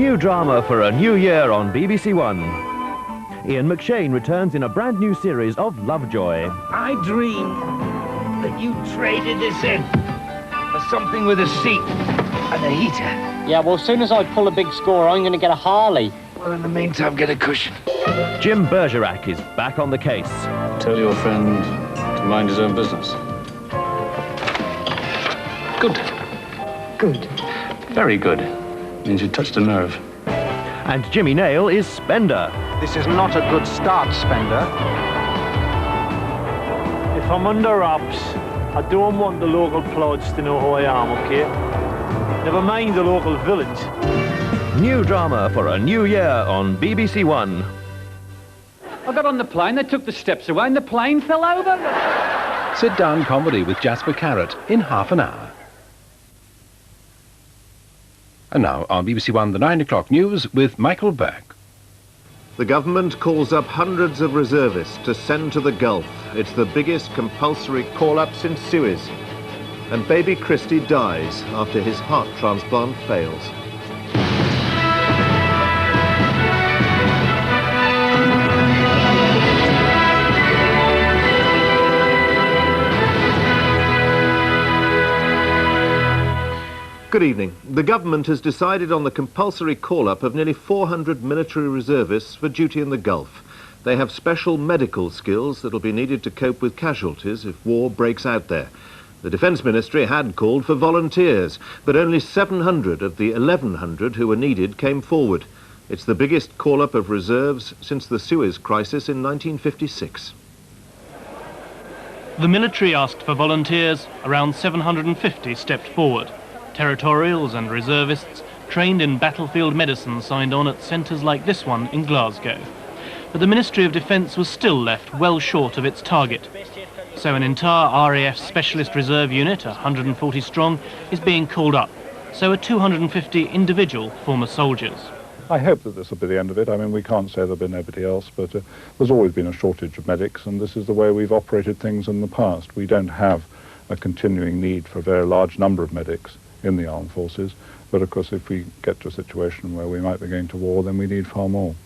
New drama for a new year on BBC1. Ian McShane returns in a brand new series of Lovejoy. I dream that you traded this in for something with a seat and a heater. Yeah, well, as soon as I pull a big score, I'm going to get a Harley. Well, in the meantime, get a cushion. Jim Bergerac is back on the case. Tell your friend to mind his own business. Good. Good. Very good. Means you touched a nerve. And Jimmy Nail is Spender. This is not a good start, Spender. If I'm under wraps, I don't want the local plods to know who I am, okay? Never mind the local village. New drama for a new year on BBC1. I got on the plane, they took the steps away and the plane fell over. Sit-down comedy with Jasper Carrott in half an hour. And now on BBC1, the 9 o'clock news with Michael Burke. The government calls up hundreds of reservists to send to the Gulf. It's the biggest compulsory call-up since Suez. And baby Christie dies after his heart transplant fails. Good evening. The government has decided on the compulsory call-up of nearly 400 military reservists for duty in the Gulf. They have special medical skills that will be needed to cope with casualties if war breaks out there. The Defence Ministry had called for volunteers, but only 700 of the 1,100 who were needed came forward. It's the biggest call-up of reserves since the Suez crisis in 1956. The military asked for volunteers. Around 750 stepped forward. Territorials and reservists trained in battlefield medicine signed on at centres like this one in Glasgow. But the Ministry of Defence was still left well short of its target. So an entire RAF Specialist Reserve Unit, 140 strong, is being called up. So are 250 individual former soldiers. I hope that this will be the end of it. I mean, we can't say there'll be nobody else, but there's always been a shortage of medics, and this is the way we've operated things in the past. We don't have a continuing need for a very large number of medics in the armed forces, but of course if we get to a situation where we might be going to war, then we need far more.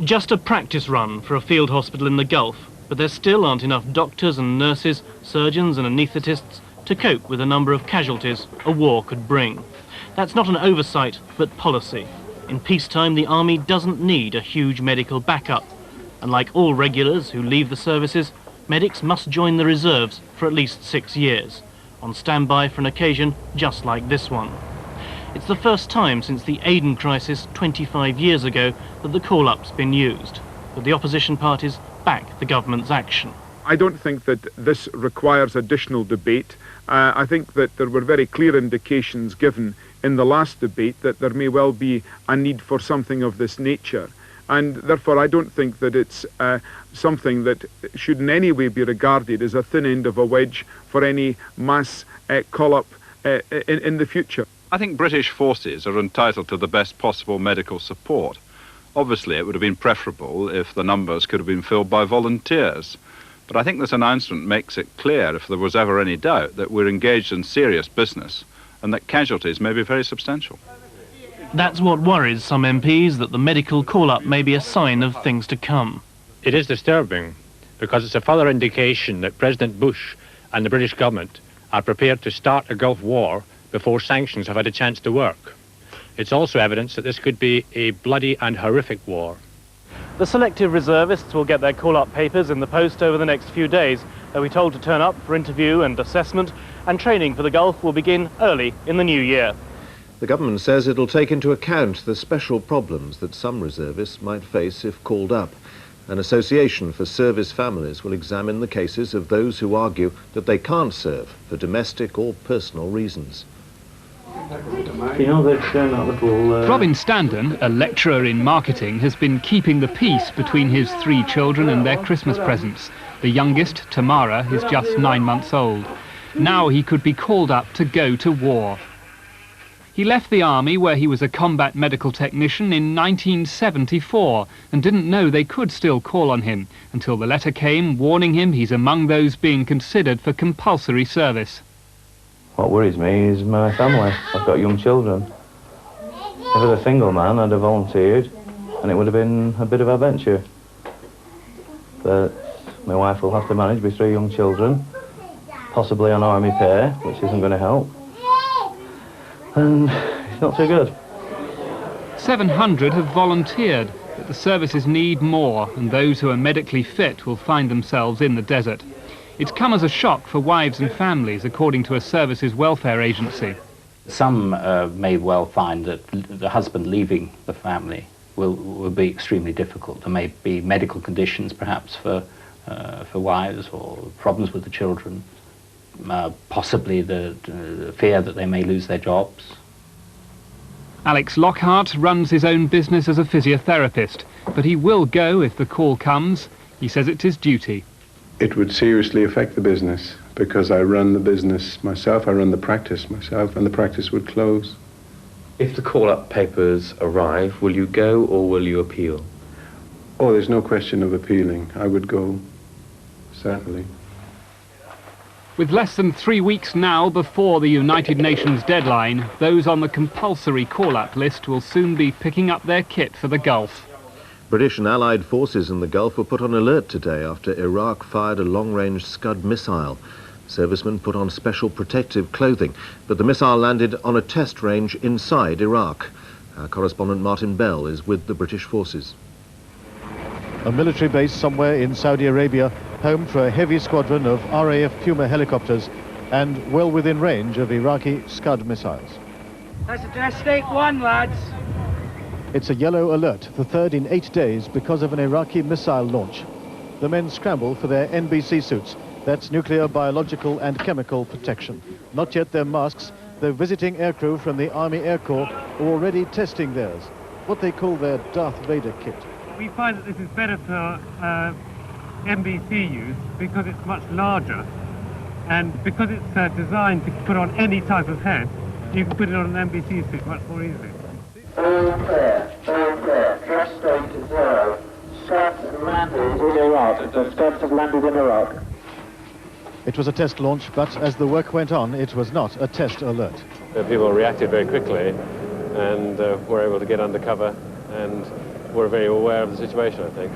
Just a practice run for a field hospital in the Gulf, but there still aren't enough doctors and nurses, surgeons and anaesthetists to cope with the number of casualties a war could bring. That's not an oversight, but policy. In peacetime, the army doesn't need a huge medical backup, and like all regulars who leave the services, medics must join the reserves for at least 6 years. On standby for an occasion just like this one. It's the first time since the Aden crisis 25 years ago that the call-up's been used, but the opposition parties back the government's action. I don't think that this requires additional debate. I think that there were very clear indications given in the last debate that there may well be a need for something of this nature. And therefore I don't think that it's something that should in any way be regarded as a thin end of a wedge for any mass call-up in the future. I think British forces are entitled to the best possible medical support. Obviously it would have been preferable if the numbers could have been filled by volunteers. But I think this announcement makes it clear, if there was ever any doubt, that we're engaged in serious business and that casualties may be very substantial. That's what worries some MPs, that the medical call-up may be a sign of things to come. It is disturbing because it's a further indication that President Bush and the British government are prepared to start a Gulf War before sanctions have had a chance to work. It's also evidence that this could be a bloody and horrific war. The selective reservists will get their call-up papers in the post over the next few days. They'll be told to turn up for interview and assessment, and training for the Gulf will begin early in the new year. The government says it'll take into account the special problems that some reservists might face if called up. An association for service families will examine the cases of those who argue that they can't serve for domestic or personal reasons. You know, they've shown that little... Robin Standen, a lecturer in marketing, has been keeping the peace between his 3 children and their Christmas presents. The youngest, Tamara, is just 9 months old. Now he could be called up to go to war. He left the army, where he was a combat medical technician, in 1974 and didn't know they could still call on him until the letter came warning him he's among those being considered for compulsory service. What worries me is my family. I've got young children. If I was a single man, I'd have volunteered, and it would have been a bit of adventure. But my wife will have to manage with 3 young children, possibly on army pay, which isn't going to help. And it's not too good. 700 have volunteered, but the services need more, and those who are medically fit will find themselves in the desert. It's come as a shock for wives and families, according to a services welfare agency. Some may well find that the husband leaving the family will be extremely difficult. There may be medical conditions, perhaps, for wives, or problems with the children, possibly the fear that they may lose their jobs. Alex Lockhart runs his own business as a physiotherapist, but he will go if the call comes. He says it's his duty. It would seriously affect the business, because I run the business myself, I run the practice myself, and the practice would close. If the call-up papers arrive, will you go or will you appeal? Oh, there's no question of appealing. I would go, certainly. With less than 3 weeks now before the United Nations deadline, those on the compulsory call-up list will soon be picking up their kit for the Gulf. British and Allied forces in the Gulf were put on alert today after Iraq fired a long-range Scud missile. Servicemen put on special protective clothing, but the missile landed on a test range inside Iraq. Our correspondent Martin Bell is with the British forces. A military base somewhere in Saudi Arabia, home for a heavy squadron of RAF Puma helicopters and well within range of Iraqi Scud missiles. That's address State 1, lads. It's a yellow alert, the third in 8 days because of an Iraqi missile launch. The men scramble for their NBC suits. That's nuclear, biological and chemical protection. Not yet their masks, though visiting aircrew from the Army Air Corps are already testing theirs, what they call their Darth Vader kit. We find that this is better for NBC use because it's much larger, and because it's designed to put on any type of head, you can put it on an NBC suit much more easily. All clear, dress state to 0. Scuds landed in Iraq. The Scuds have landed in Iraq. It was a test launch, but as the work went on, it was not a test alert. People reacted very quickly and were able to get under cover and were very aware of the situation, I think.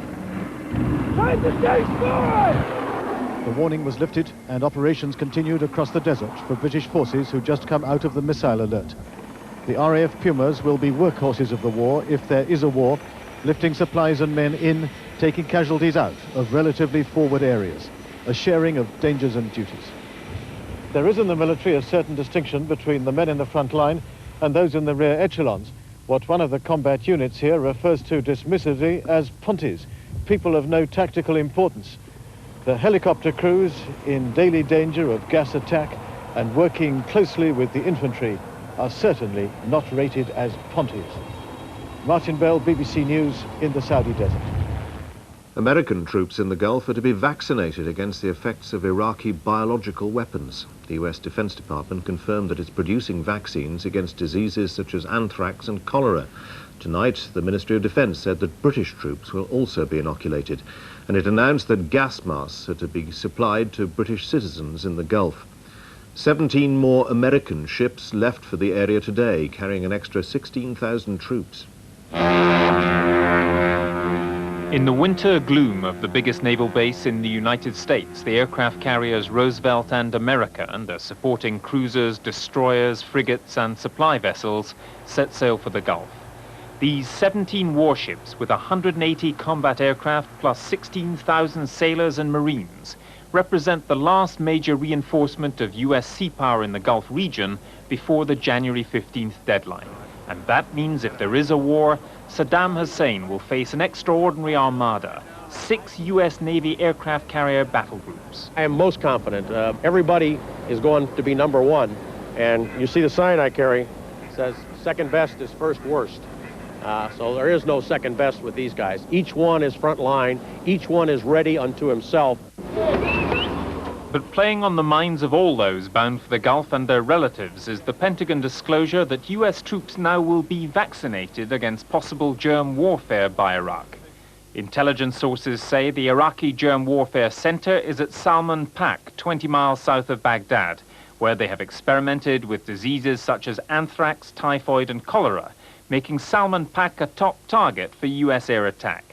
The warning was lifted and operations continued across the desert for British forces who just come out of the missile alert. The RAF Pumas will be workhorses of the war if there is a war, lifting supplies and men in, taking casualties out of relatively forward areas, a sharing of dangers and duties. There is in the military a certain distinction between the men in the front line and those in the rear echelons, what one of the combat units here refers to dismissively as punties, people of no tactical importance. The helicopter crews in daily danger of gas attack and working closely with the infantry are certainly not rated as punties. Martin Bell, BBC News, in the Saudi desert. American troops in the Gulf are to be vaccinated against the effects of Iraqi biological weapons. The US Defense Department confirmed that it's producing vaccines against diseases such as anthrax and cholera. Tonight, the Ministry of Defense said that British troops will also be inoculated, and it announced that gas masks are to be supplied to British citizens in the Gulf. 17 more American ships left for the area today, carrying an extra 16,000 troops. In the winter gloom of the biggest naval base in the United States, the aircraft carriers Roosevelt and America and their supporting cruisers, destroyers, frigates and supply vessels set sail for the Gulf. These 17 warships with 180 combat aircraft plus 16,000 sailors and Marines represent the last major reinforcement of US sea power in the Gulf region before the January 15th deadline. And that means if there is a war, Saddam Hussein will face an extraordinary armada, 6 US Navy aircraft carrier battle groups. I am most confident. Everybody is going to be number one. And you see the sign I carry, it says second best is first worst. So there is no second best with these guys. Each one is front line. Each one is ready unto himself. But playing on the minds of all those bound for the Gulf and their relatives is the Pentagon disclosure that US troops now will be vaccinated against possible germ warfare by Iraq. Intelligence sources say the Iraqi Germ Warfare Center is at Salman Pak, 20 miles south of Baghdad, where they have experimented with diseases such as anthrax, typhoid and cholera making Salman Pak a top target for US air attack.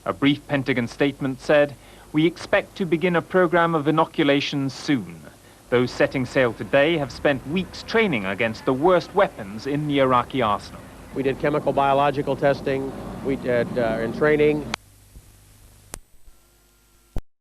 A brief Pentagon statement said, "We expect to begin a program of inoculations soon. Those setting sail today have spent weeks training against the worst weapons in the Iraqi arsenal." We did chemical biological testing, we did in training.